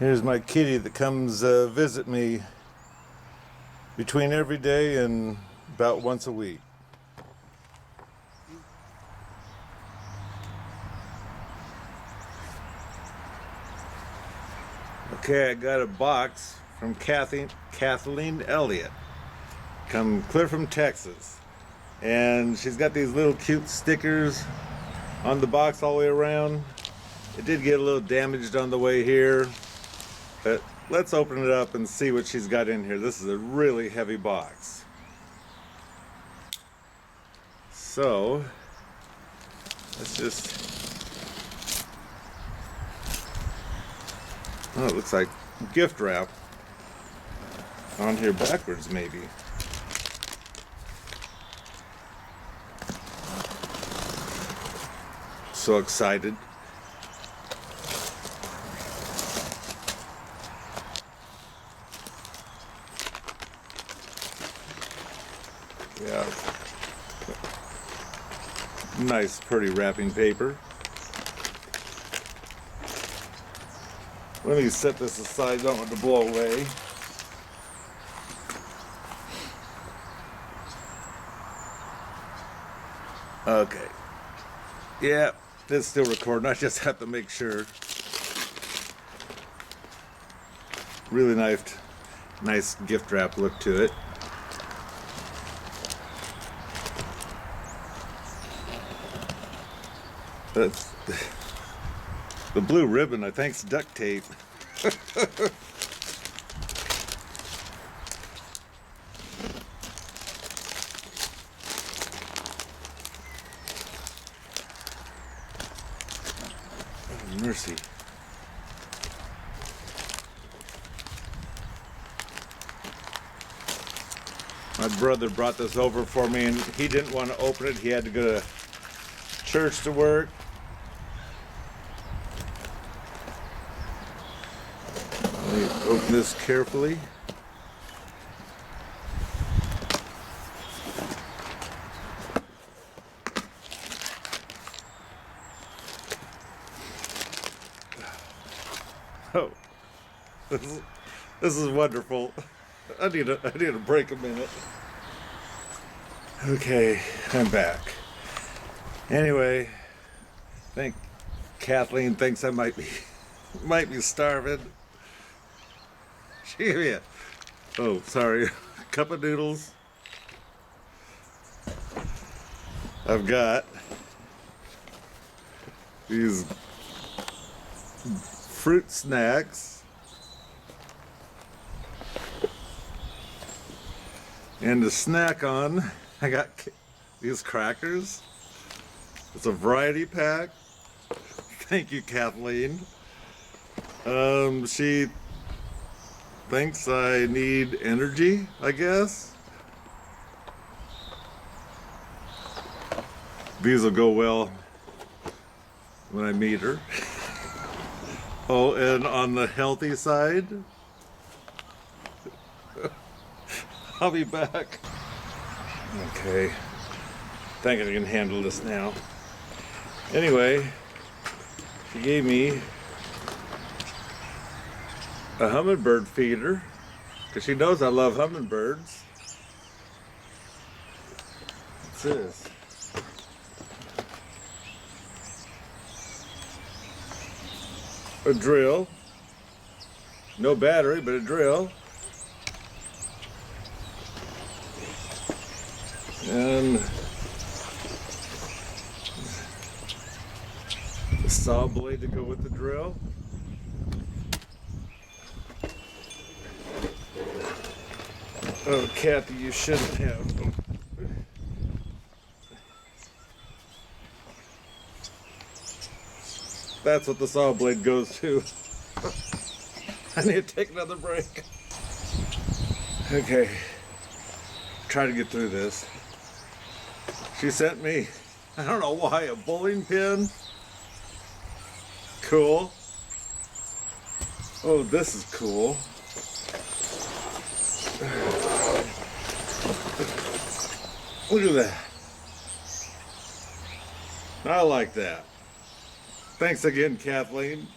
Here's my kitty that comes visit me between every day and about once a week. Okay, I got a box from Kathleen Elliot, come clear from Texas, and she's got these little cute stickers on the box all the way around. It did get a little damaged on the way here, but let's open it up and see what she's got in here. This is a really heavy box. So let's just, oh, it looks like gift wrap on here backwards maybe. So excited. Yeah. Nice, pretty wrapping paper. Let me set this aside, don't want it to blow away. Okay. Yeah, it's still recording. I just have to make sure. Really nice gift wrap look to it. That's the blue ribbon, I think, is duct tape. Oh, mercy. My brother brought this over for me, and he didn't want to open it. He had to go to church to work. Let me open this carefully. Oh, this is wonderful. I need a break a minute. Okay, I'm back. Anyway, I think Kathleen thinks I might be starving. She gave me a cup of noodles. I've got these fruit snacks and to snack on. I got these crackers. It's a variety pack. Thank you, Kathleen. She thinks I need energy, I guess. These will go well when I meet her. Oh, and on the healthy side, I'll be back. Okay, think I can handle this now. Anyway, she gave me a hummingbird feeder because she knows I love hummingbirds. What's this? A drill. No battery, but a drill. And a saw blade to go with the drill. Oh, Kathy, you shouldn't have. That's what the saw blade goes to. I need to take another break. Okay, try to get through this. She sent me, I don't know why, a bowling pin. Cool. Oh, this is cool. Look at that. I like that. Thanks again, Kathleen.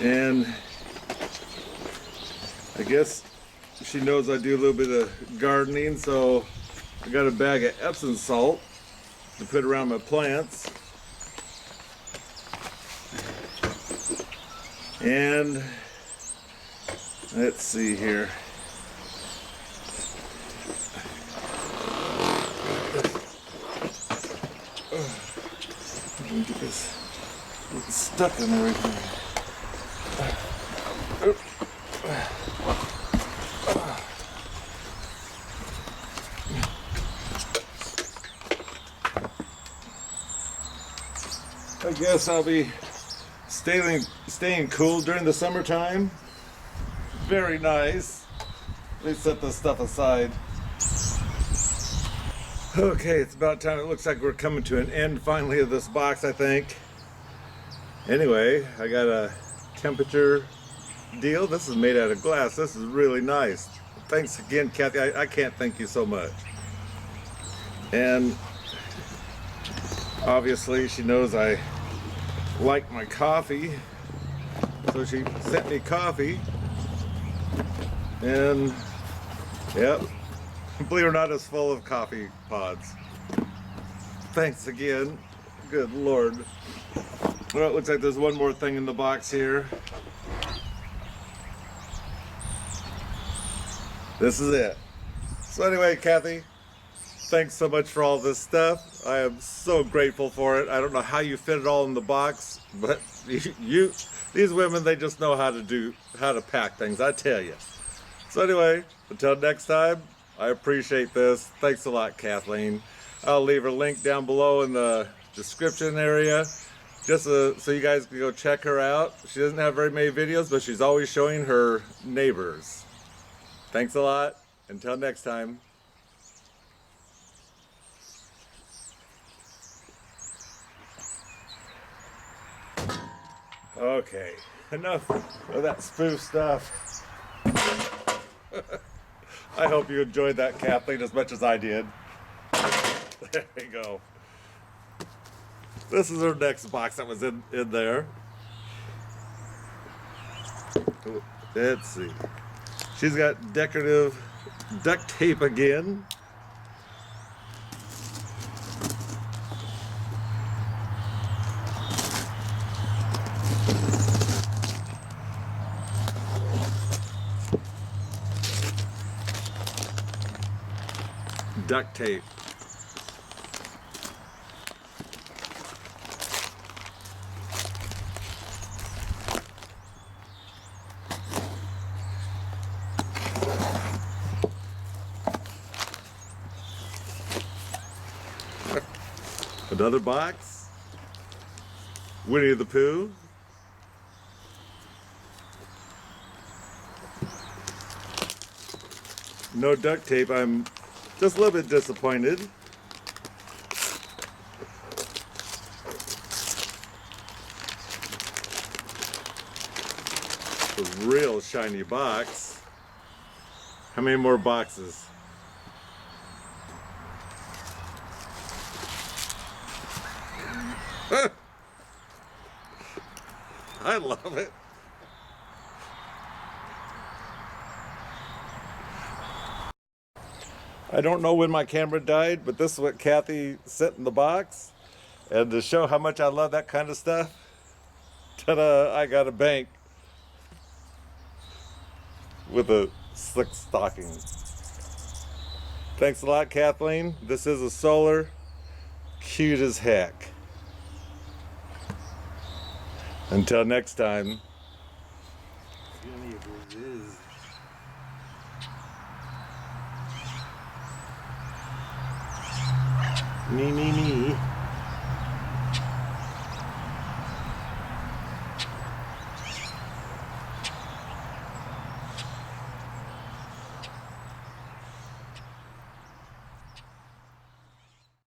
And I guess she knows I do a little bit of gardening, so I got a bag of Epsom salt to put around my plants. And let's see here. Let me get this stuck in everything. I guess I'll be staying cool during the summertime. Very nice. Let me set this stuff aside. Okay, it's about time. It looks like we're coming to an end finally of this box, I think. Anyway, I got a temperature deal. This is made out of glass. This is really nice. Thanks again, Kathy. I can't thank you so much. And obviously she knows I like my coffee, so she sent me coffee. And yep, believe it or not, it's full of coffee pods. Thanks again. Good Lord. Well, it looks like there's one more thing in the box here. This is it. So anyway, Kathy, thanks so much for all this stuff. I am so grateful for it. I don't know how you fit it all in the box, but these women, they just know how to pack things, I tell you. So anyway, until next time, I appreciate this. Thanks a lot, Kathleen. I'll leave her link down below in the description area, just so you guys can go check her out. She doesn't have very many videos, but she's always showing her neighbors. Thanks a lot. Until next time. Okay, enough of that spoof stuff. I hope you enjoyed that, Kathleen, as much as I did. There we go. This is her next box that was in there. Let's see. She's got decorative duct tape again. Duct tape. Another box. Winnie the Pooh. No duct tape. I'm just a little bit disappointed. A real shiny box. How many more boxes? I love it. I don't know when my camera died, but this is what Kathy sent in the box. And to show how much I love that kind of stuff, ta-da, I got a bank with a slick stocking. Thanks a lot, Kathleen. This is a solar. Cute as heck. Until next time. Me.